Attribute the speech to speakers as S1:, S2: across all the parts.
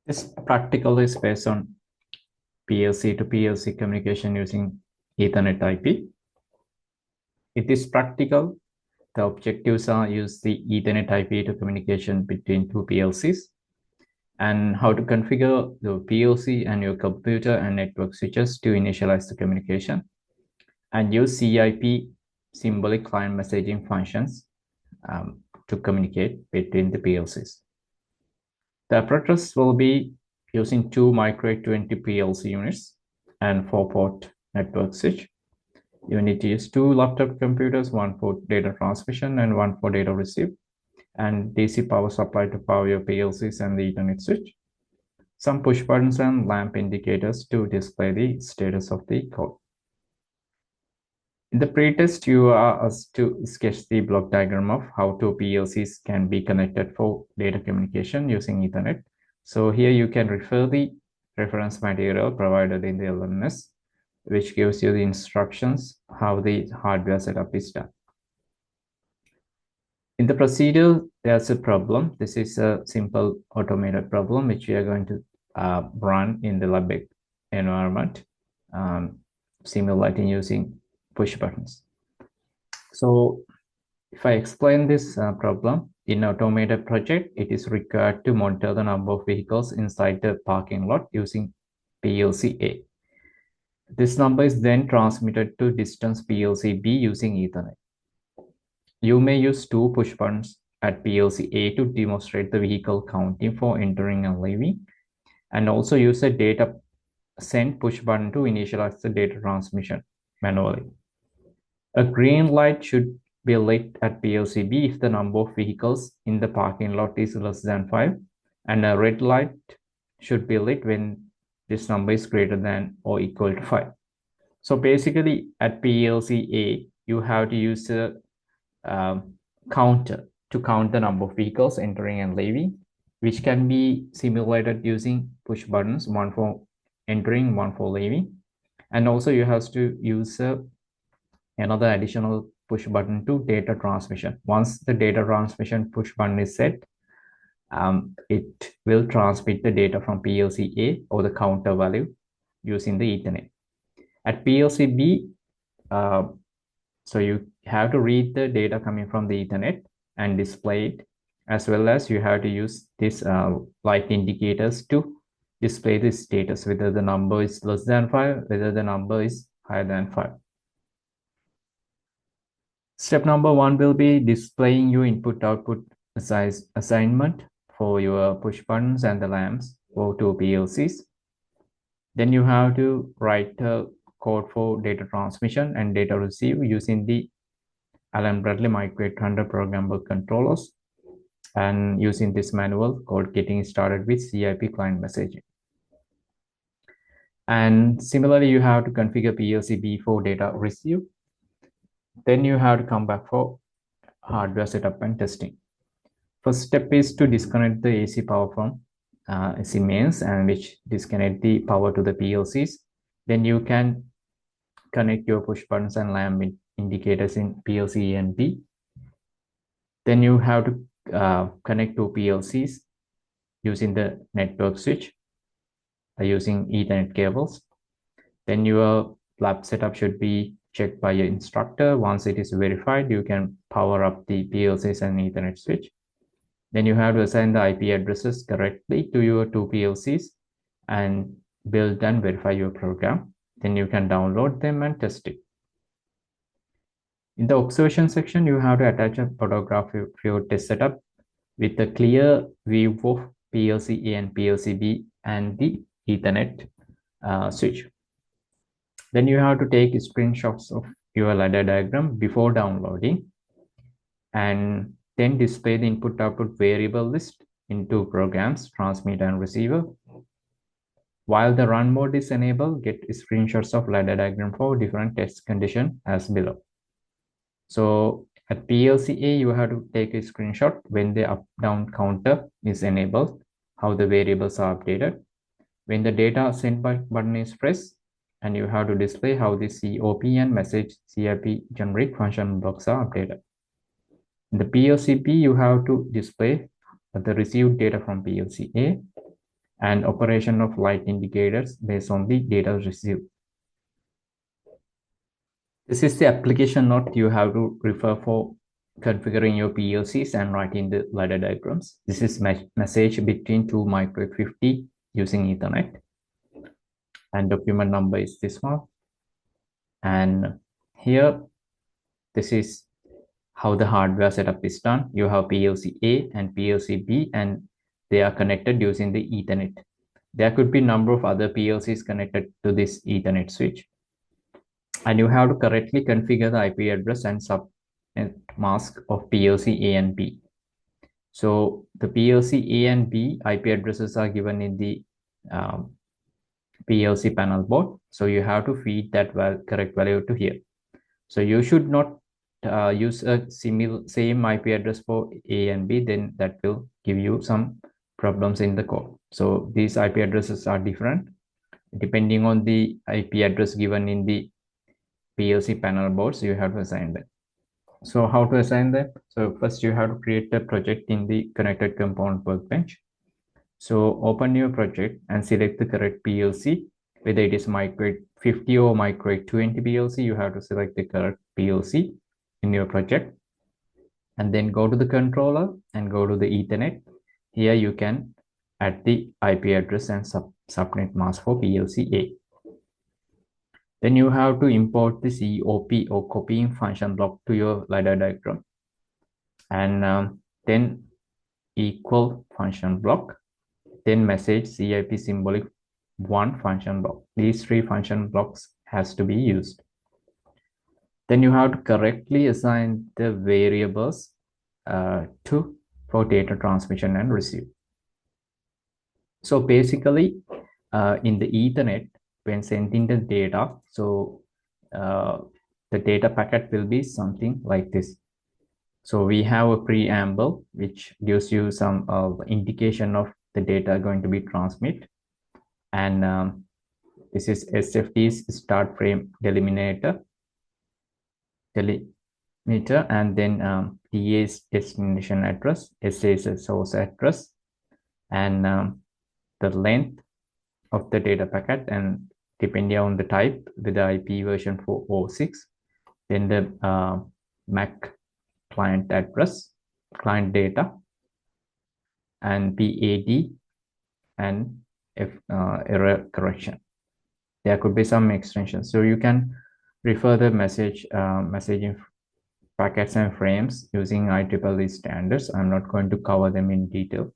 S1: This practical is based on PLC to PLC communication using Ethernet IP. It is practical. The objectives are use the Ethernet IP to communication between two PLCs and how to configure the PLC and your computer and network switches to initialize the communication and use CIP symbolic client messaging functions to communicate between the PLCs. The apparatus will be using two micro 20 PLC units and 4-port network switch. You need to use two laptop computers, one for data transmission and one for data receive, and DC power supply to power your PLCs and the Ethernet switch. Some push buttons and lamp indicators to display the status of the code. In the pretest, you are asked to sketch the block diagram of how two PLCs can be connected for data communication using Ethernet. So here you can refer the reference material provided in the LMS, which gives you the instructions how the hardware setup is done. In the procedure, there's a problem. This is a simple automated problem which we are going to run in the lab environment, simulating using push buttons. So if I explain this problem, in automated project, it is required to monitor the number of vehicles inside the parking lot using PLC A. This number is then transmitted to distance PLC B using Ethernet. You may use two push buttons at PLC A to demonstrate the vehicle counting for entering and leaving, and also use a data send push button to initialize the data transmission manually. A green light should be lit at PLC B if the number of vehicles in the parking lot is less than 5, and a red light should be lit when this number is greater than or equal to 5. So basically at PLC A, you have to use a counter to count the number of vehicles entering and leaving, which can be simulated using push buttons, one for entering, one for leaving. And also you have to use another additional push button to data transmission. Once the data transmission push button is set, it will transmit the data from PLC A or the counter value using the Ethernet. At PLC B, so you have to read the data coming from the Ethernet and display it, as well as you have to use these light indicators to display the status, whether the number is less than 5, whether the number is higher than 5. Step number 1 will be displaying your input-output assignment for your push buttons and the lamps for two PLCs. Then you have to write a code for data transmission and data receive using the Allen Bradley Micro 800 programmable controllers, and using this manual code getting started with CIP client messaging. And similarly, you have to configure PLC B for data receive. Then you have to come back for hardware setup and testing. First step is to disconnect the AC power from AC mains, and which disconnect the power to the PLCs. Then you can connect your push buttons and lamp indicators in PLC A and B. Then you have to connect two PLCs using the network switch using Ethernet cables. Then your lab setup should be checked by your instructor. Once it is verified, you can power up the PLCs and Ethernet switch. Then you have to assign the IP addresses correctly to your two PLCs and build and verify your program. Then you can download them and test it. In the observation section, you have to attach a photograph of your test setup with a clear view of PLC A and PLC B and the Ethernet switch. Then you have to take screenshots of your ladder diagram before downloading, and then display the input-output variable list in two programs, transmit and receiver. While the run mode is enabled, get screenshots of ladder diagram for different test conditions as below. So at PLC A, you have to take a screenshot when the up-down counter is enabled, how the variables are updated, when the data sent by button is pressed, and you have to display how the COP and message CIP generic function blocks are updated. In the PLC B, you have to display the received data from PLC A, and operation of light indicators based on the data received. This is the application note you have to refer for configuring your PLCs and writing the ladder diagrams. This is message between two micro 50 using Ethernet, and document number is this one. And here, this is how the hardware setup is done. You have PLC A and PLC B, and they are connected using the Ethernet. There could be a number of other PLCs connected to this Ethernet switch. And you have to correctly configure the IP address and subnet mask of PLC A and B. So the PLC A and B IP addresses are given in the PLC panel board. So you have to feed that correct value to here. So you should not use a same IP address for A and B, then that will give you some problems in the code. So these IP addresses are different depending on the IP address given in the PLC panel boards. You have to assign them. So how to assign them? So first you have to create a project in the connected component workbench. So open your project and select the correct PLC, whether it is micro 50 or micro 220 PLC. You have to select the correct PLC in your project, and then go to the controller and go to the Ethernet. Here you can add the IP address and subnet mask for PLC A. Then you have to import the COP or copying function block to your ladder diagram, and then equal function block, then message CIP symbolic 1 function block. These 3 function blocks has to be used. Then you have to correctly assign the variables for data transmission and receive. So basically, in the Ethernet, when sending the data, so the data packet will be something like this. So we have a preamble which gives you some indication of the data going to be transmitted, and this is SFT's start frame delimiter, and then TA is destination address, SA is a source address, and the length of the data packet, and depending on the type with the IP version 406, then the MAC client address, client data, and PAD, and error correction. There could be some extensions. So you can refer the messaging packets and frames using IEEE standards. I'm not going to cover them in detail,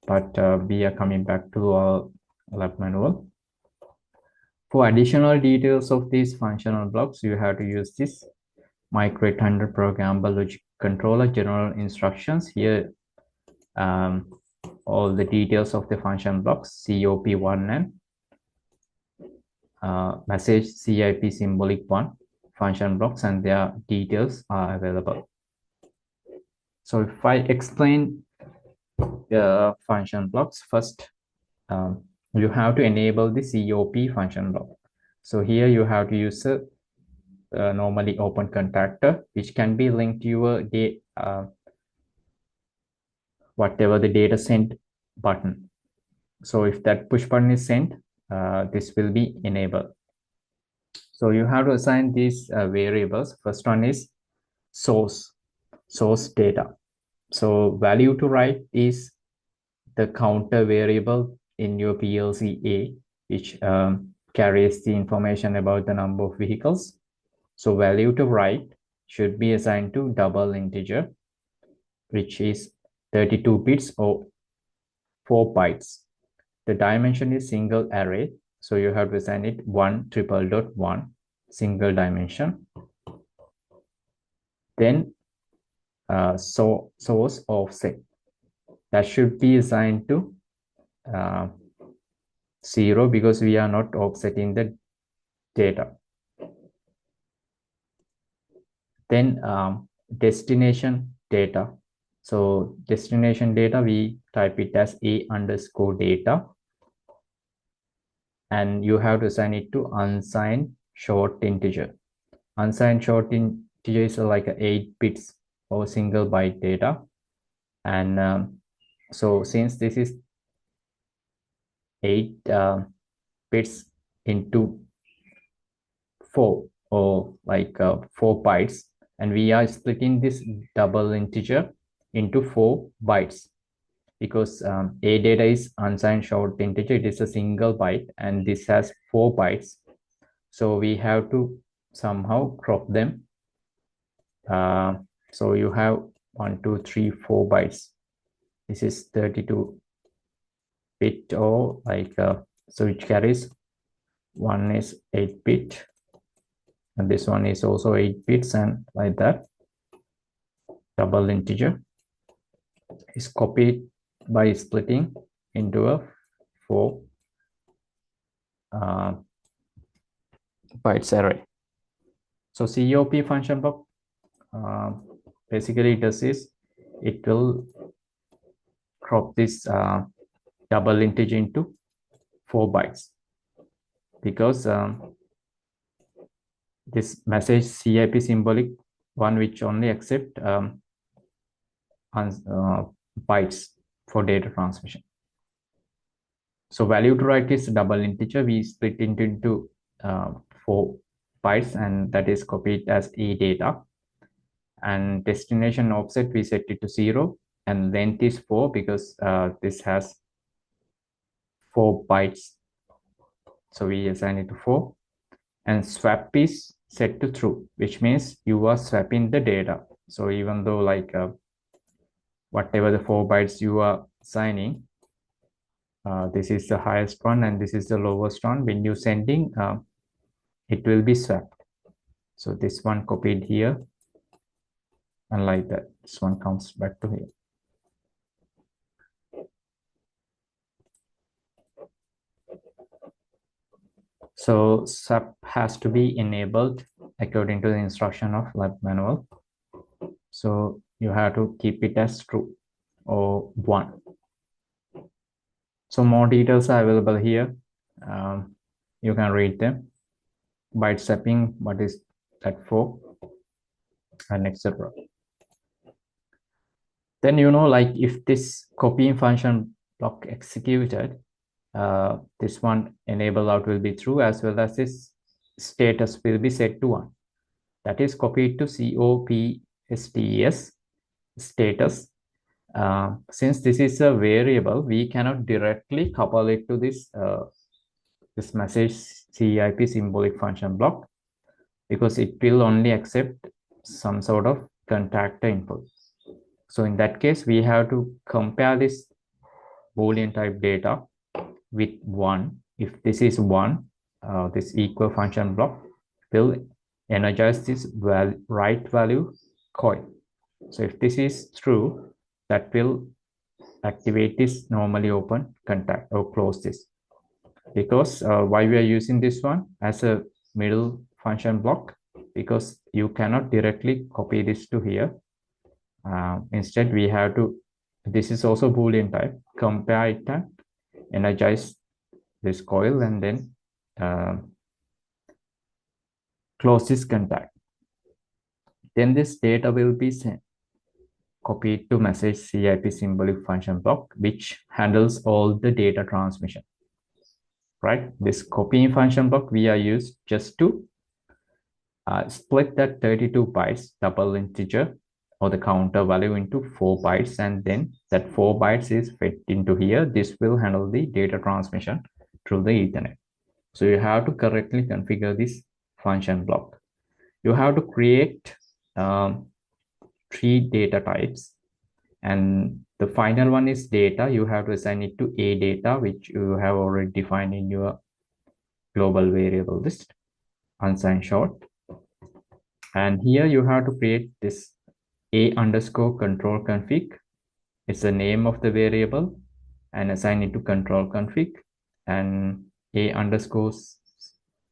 S1: but we are coming back to our lab manual. For additional details of these functional blocks, you have to use this micro 800 programmable logic controller general instructions. Here, all the details of the function blocks, COP1 and message CIP symbolic 1 function blocks, and their details are available. So if I explain the function blocks, first you have to enable the COP function block. So here you have to use a normally open contactor, which can be linked to your whatever the data sent button. So if that push button is sent, this will be enabled. So you have to assign these variables. First one is source data. So value to write is the counter variable in your PLC A, which carries the information about the number of vehicles. So value to write should be assigned to double integer, which is 32 bits or 4 bytes. The dimension is single array, so you have to assign it 1/1 single dimension. Then source offset, that should be assigned to 0 because we are not offsetting the data. Then destination data. So destination data, we type it as A_data, and you have to assign it to unsigned short integer. Unsigned short integer is like 8 bits or single byte data, and so since this is 8 bits into 4, or like 4 bytes, and we are splitting this double integer into 4 bytes because a data is unsigned short integer. It is a single byte and this has 4 bytes, so we have to somehow crop them. So you have 1 2 3 4 bytes. This is 32 bit, or like so which carries, one is 8 bit and this one is also 8 bits, and like that double integer is copied by splitting into a 4 uh, bytes array. So COP function block basically does is it will crop this double integer into 4 bytes because this message CIP symbolic one which only accept bytes for data transmission. So value to write is double integer. We split it into 4 bytes, and that is copied as a data. And destination offset we set it to 0, and length is 4 because this has 4 bytes. So we assign it to 4. And swap is set to true, which means you are swapping the data. So even though like whatever the 4 bytes you are assigning, this is the highest one and this is the lowest one, when you sending it will be swapped. So this one copied here, and like that this one comes back to here. So swap has to be enabled according to the instruction of lab manual. So you have to keep it as true or 1. So more details are available here. You can read them. Byte swapping, what is that for, and etc. Then like if this copying function block executed, this one enable out will be true, as well as this status will be set to 1. That is copied to COPSTS status. Since this is a variable, we cannot directly couple it to this this message CIP symbolic function block because it will only accept some sort of contactor input. So in that case, we have to compare this Boolean type data with 1. If this is 1, this equal function block will energize this write value coil. So if this is true, that will activate this normally open contact or close this. Because why we are using this one as a middle function block, because you cannot directly copy this to here. Instead, we have to, this is also Boolean type, compare it and energize this coil and then close this contact. Then this data will be sent, copied to message CIP symbolic function block, which handles all the data transmission. Right? This copying function block we are used just to split that 32 bytes double integer or the counter value into 4 bytes, and then that 4 bytes is fed into here. This will handle the data transmission through the Ethernet. So you have to correctly configure this function block. You have to create 3 data types, and the final one is data. You have to assign it to a data, which you have already defined in your global variable list, unsigned short. And here you have to create this a underscore control config. It's the name of the variable, and assign it to control config, and a underscore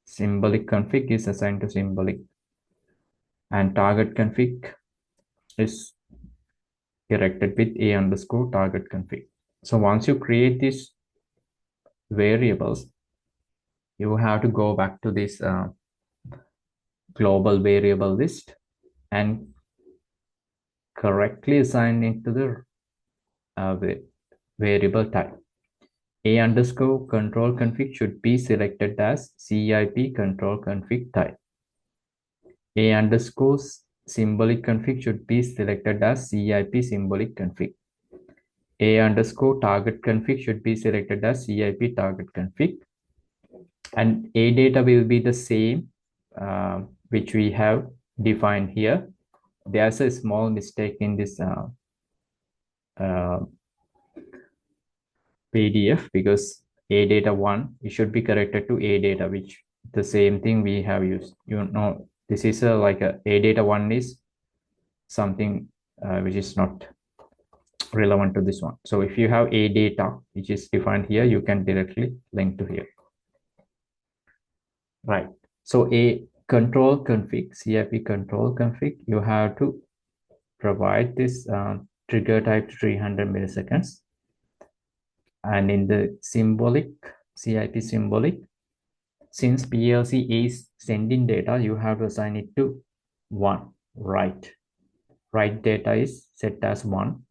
S1: symbolic config is assigned to symbolic, and target config is directed with a underscore target config. So once you create these variables, you have to go back to this global variable list and correctly assign it to the variable type. A underscore control config should be selected as CIP control config type. A underscore symbolic config should be selected as CIP symbolic config. A underscore target config should be selected as CIP target config. And A data will be the same, which we have defined here. There's a small mistake in this PDF because A data 1, it should be corrected to A data, which the same thing we have used. This is like A data 1 is something which is not relevant to this one. So if you have A data, which is defined here, you can directly link to here. Right. So a control config, CIP control config, you have to provide this trigger type 300 milliseconds. And in the symbolic, CIP symbolic, since PLC is sending data, you have to assign it to 1, write. Write data is set as 1.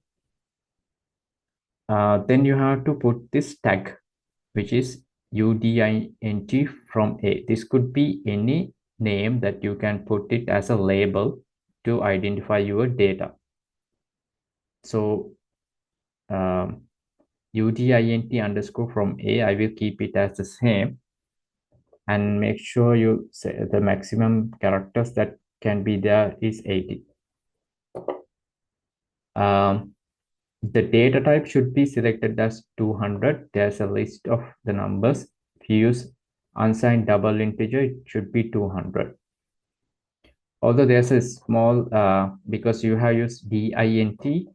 S1: Then you have to put this tag, which is UDINT from A. This could be any name that you can put it as a label to identify your data. So UDINT underscore from A, I will keep it as the same and make sure you say the maximum characters that can be there is 80. The data type should be selected as 200. There's a list of the numbers. If you use unsigned double integer, it should be 200. Although there's a small, because you have used DINT,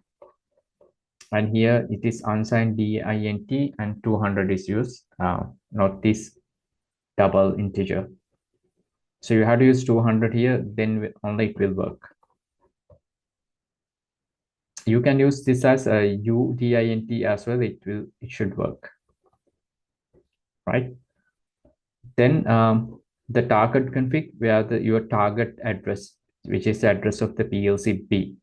S1: and here it is unsigned DINT and 200 is used, not this double integer. So you have to use 200 here, then only it will work. You can use this as a UDINT as well, it should work, right? Then the target config, where your target address, which is the address of the PLC B,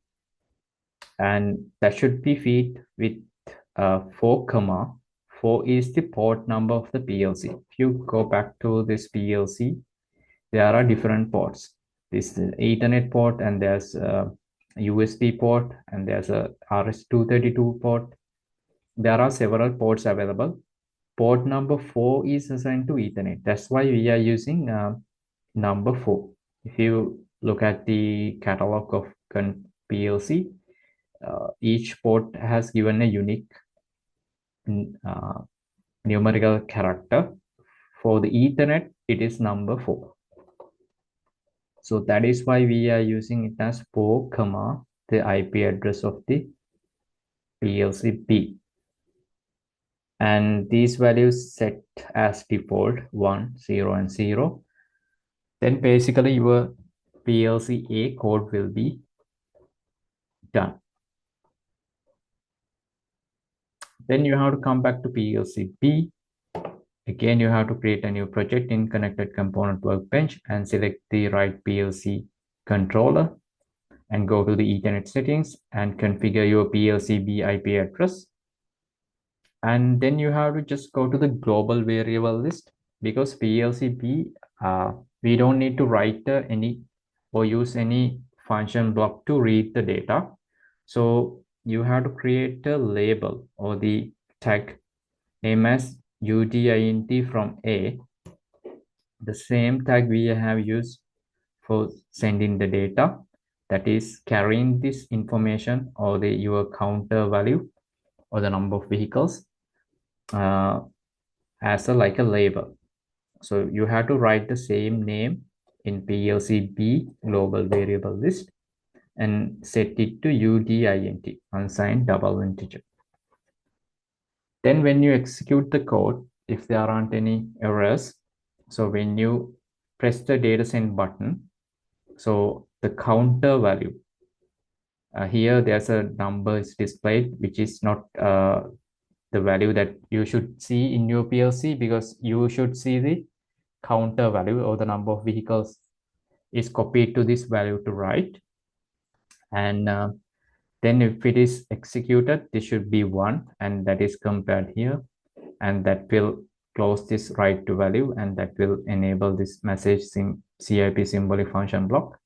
S1: and that should be feed with 4 comma 4 is the port number of the PLC. If you go back to this PLC, there are different ports. This is Ethernet port, and there's a USB port, and there's a RS-232 port. There are several ports available. Port number 4 is assigned to Ethernet. That's why we are using number 4. If you look at the catalog of PLC, each port has given a unique numerical character. For the Ethernet, it is number 4. So that is why we are using it as 4 comma the IP address of the PLC B. And these values set as default 1, 0, and 0. Then basically your PLC A code will be done. Then you have to come back to PLC B. Again, you have to create a new project in Connected Component Workbench and select the right PLC controller and go to the Ethernet settings and configure your PLC B IP address. And then you have to just go to the global variable list, because PLC B, we don't need to write any or use any function block to read the data. So you have to create a label or the tag name as UDINT from A, the same tag we have used for sending the data, that is carrying this information or your counter value or the number of vehicles as like a label. So you have to write the same name in PLC B global variable list and set it to UDINT, unsigned double integer. Then when you execute the code, if there aren't any errors, so when you press the data send button, so the counter value, here there's a number is displayed, which is not the value that you should see in your PLC, because you should see the counter value or the number of vehicles is copied to this value to write. And then if it is executed, this should be 1, and that is compared here. and that will close this write to value, and that will enable this message CIP symbolic function block.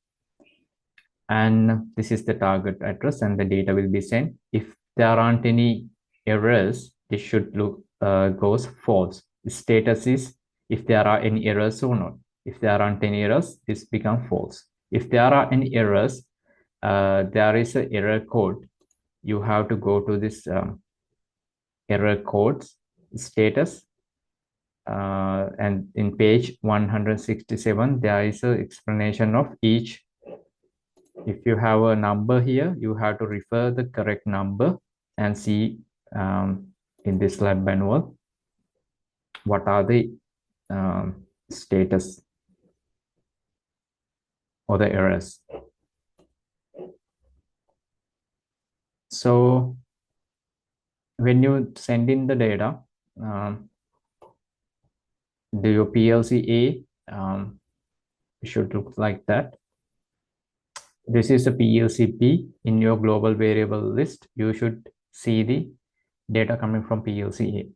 S1: And this is the target address, and the data will be sent. If there aren't any errors, this should look goes false. The status is if there are any errors or not. If there aren't any errors, this becomes false. If there are any errors, there is an error code. You have to go to this error codes status, and in page 167 there is an explanation of each. If you have a number here, you have to refer the correct number and see in this lab manual what are the status or the errors. So when you send in the data, your PLC A should look like that. This is a PLC B. In your global variable list, you should see the data coming from PLC A.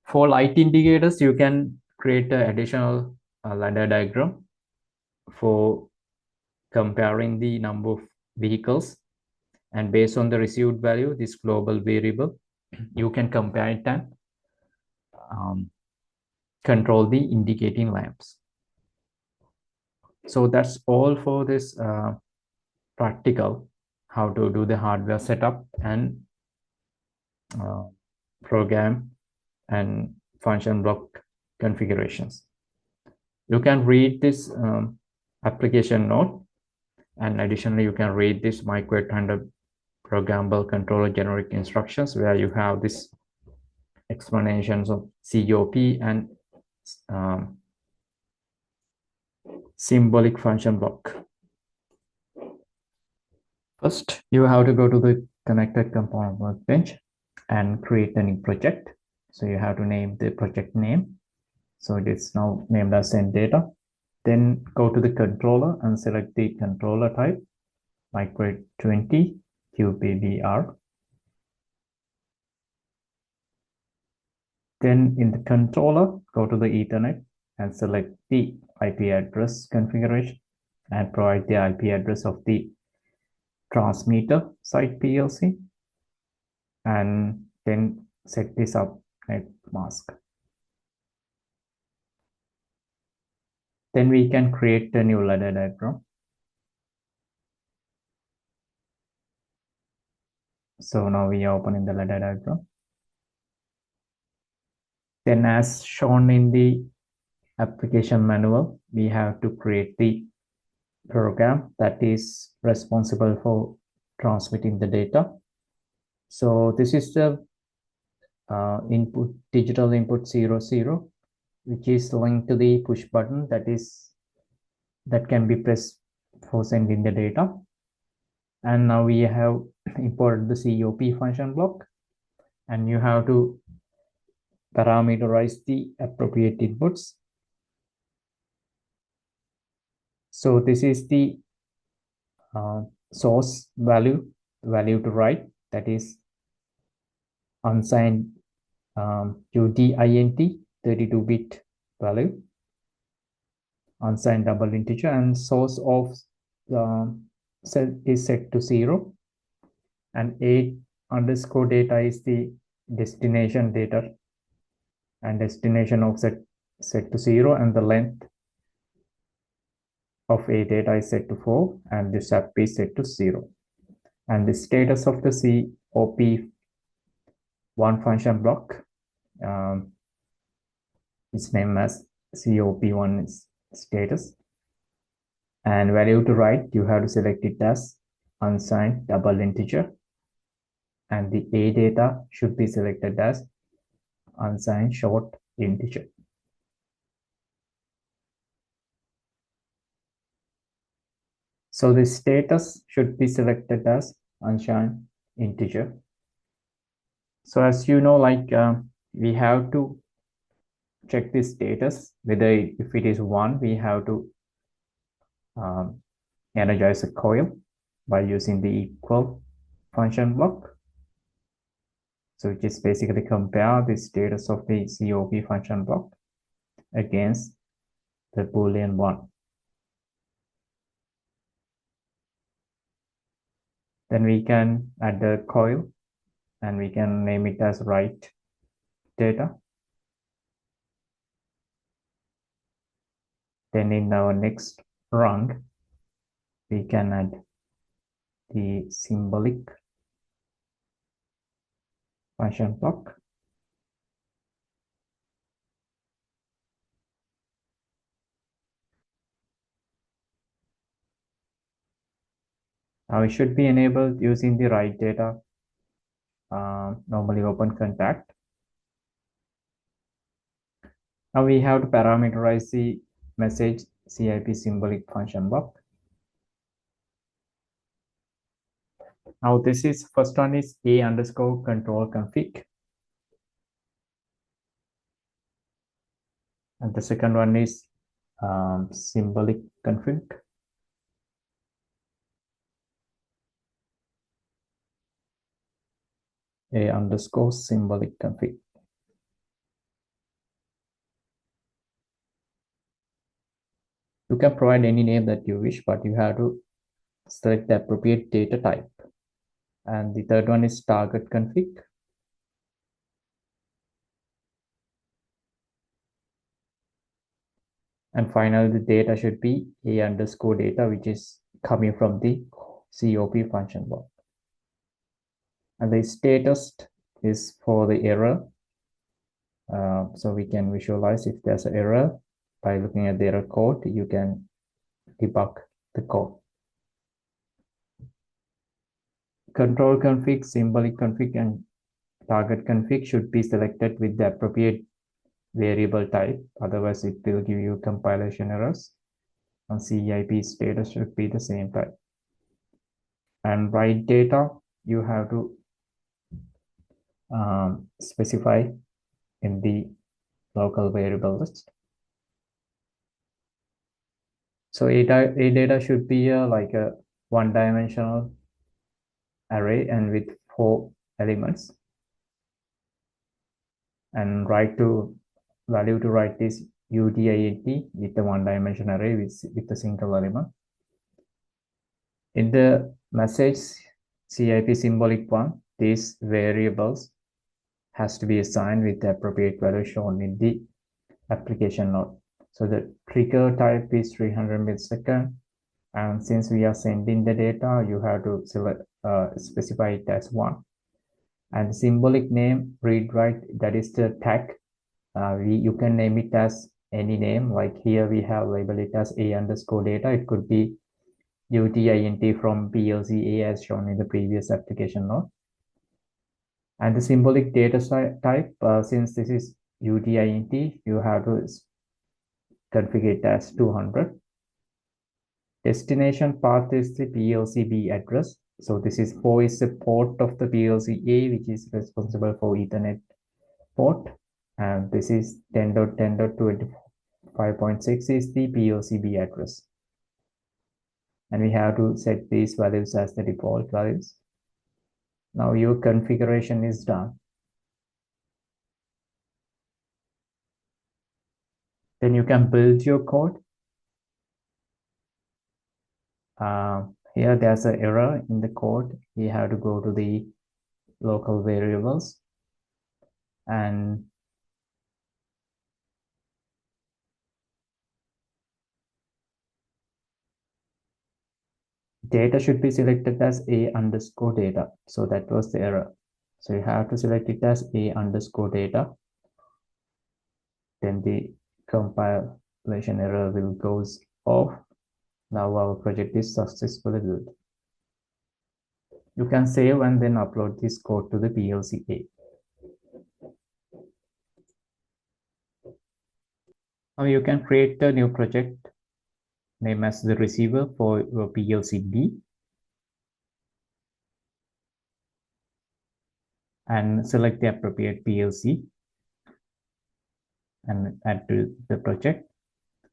S1: For light indicators, you can create an additional ladder diagram for comparing the number of vehicles, and based on the received value, this global variable, you can compare it and control the indicating lamps. So that's all for this practical, how to do the hardware setup and program and function block configurations. You can read this application note, and additionally you can read this micro 800 programmable controller generic instructions, where you have this explanations of COP and symbolic function block. First, you have to go to the connected component workbench and create a new project. So you have to name the project name. So it is now named as send data. Then go to the controller and select the controller type, micro 20 QPBR. Then in the controller, go to the Ethernet and select the IP address configuration and provide the IP address of the transmitter site PLC, and then set this subnet mask. Then we can create a new ladder diagram. So now we are opening the ladder diagram. Then as shown in the application manual, we have to create the program that is responsible for transmitting the data. So this is the input, digital input 00, which is linked to the push button that can be pressed for sending the data. And now we have imported the COP function block, and you have to parameterize the appropriate inputs. So this is the source value to write, that is unsigned UDINT 32-bit value, unsigned double integer, and source of set is set to 0, and 8 underscore data is the destination data, and destination offset set to 0, and the length of A data is set to 4, and the SAP is set to 0. And the status of the COP1 function block is named as COP1 status. And value to write, you have to select it as unsigned double integer, and the A data should be selected as unsigned short integer. So the status should be selected as unsigned integer. So as you know, like we have to check the status, whether if it is 1, we have to energize a coil by using the equal function block. So which is basically compare the status of the COP function block against the Boolean one. Then we can add the coil and we can name it as write data. Then in our next run, we can add the symbolic function block. Now it should be enabled using the write data, normally open contact. Now we have to parameterize the message CIP symbolic function block. Now this is first one is a underscore control config. And the second one is symbolic config. A underscore symbolic config. You can provide any name that you wish, but you have to select the appropriate data type. And the third one is target config. And finally, the data should be a underscore data, which is coming from the COP function block. And the status is for the error. So we can visualize if there's an error by looking at the error code, you can debug the code. Control config, symbolic config, and target config should be selected with the appropriate variable type. Otherwise, it will give you compilation errors. And CIP status should be the same type. And write data, you have to specify in the local variable list. So a data should be like a one-dimensional array and with 4 elements. And value to write is UDINT with the one-dimensional array with a single element. In the message CIP symbolic one, these variables has to be assigned with the appropriate value shown in the application note. So the trigger type is 300 millisecond. And since we are sending the data, you have to select, specify it as 1. And the symbolic name read write, that is the tag. You can name it as any name. Like here we have labeled it as a underscore data. It could be UTINT from PLC A as shown in the previous application note. And the symbolic data type, since this is UTINT, you have to configure it as 200. Destination path is the PLC B address. So this is 4 is the port of the PLC A, which is responsible for Ethernet port. And this is 10.10.25.6 is the PLC B address. And we have to set these values as the default values. Now your configuration is done. Then you can build your code. Here there's an error in the code. You have to go to the local variables and data should be selected as a underscore data. So that was the error. So you have to select it as a underscore data. Then the compilation error will goes off. Now our project is successfully built. You can save and then upload this code to the PLC A. Now you can create a new project, name as the receiver for your PLC B, and select the appropriate PLC and add to the project.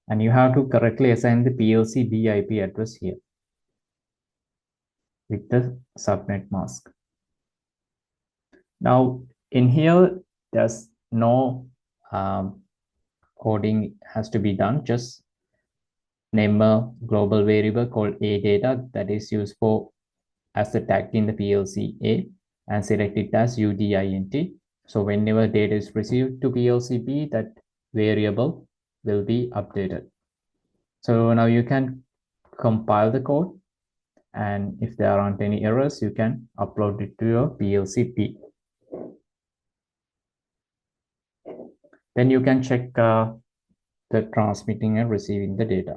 S1: And you have to correctly assign the PLC B IP address here with the subnet mask. Now In here, there's no coding has to be done. Just name a global variable called a data that is used for as the tag in the PLC A and select it as UDINT. So whenever data is received to PLC B, that variable will be updated. So now you can compile the code, and if there aren't any errors, you can upload it to your PLC B. Then you can check the transmitting and receiving the data.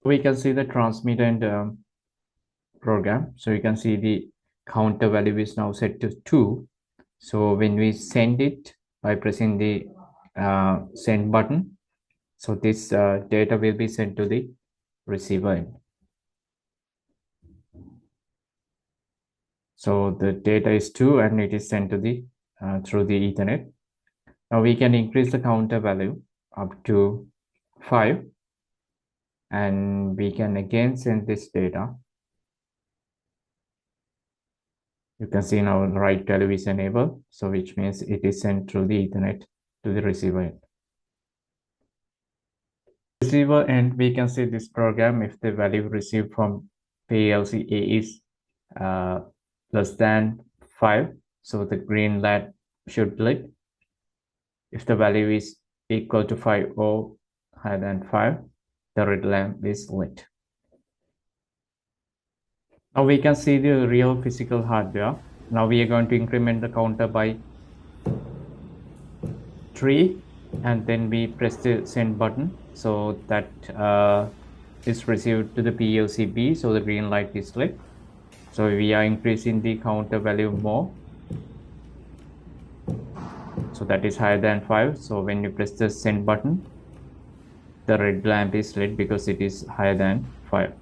S1: We can see the transmit and program. So you can see the counter value is now set to 2. So when we send it by pressing the send button, so this data will be sent to the receiver end. So the data is 2 and it is sent to the through the Ethernet. Now we can increase the counter value up to 5, and we can again send this data. You can see now the write value is enabled, so which means it is sent through the Ethernet to the receiver end. Receiver end, we can see this program if the value received from PLC A is less than 5, so the green light should blink. If the value is equal to 5 or higher than 5, the red lamp is lit. Now we can see the real physical hardware. Now we are going to increment the counter by 3, and then we press the send button, so that is received to the PLC B, so the green light is lit. So we are increasing the counter value more, so that is higher than 5. So when you press the send button, the red lamp is lit because it is higher than 5.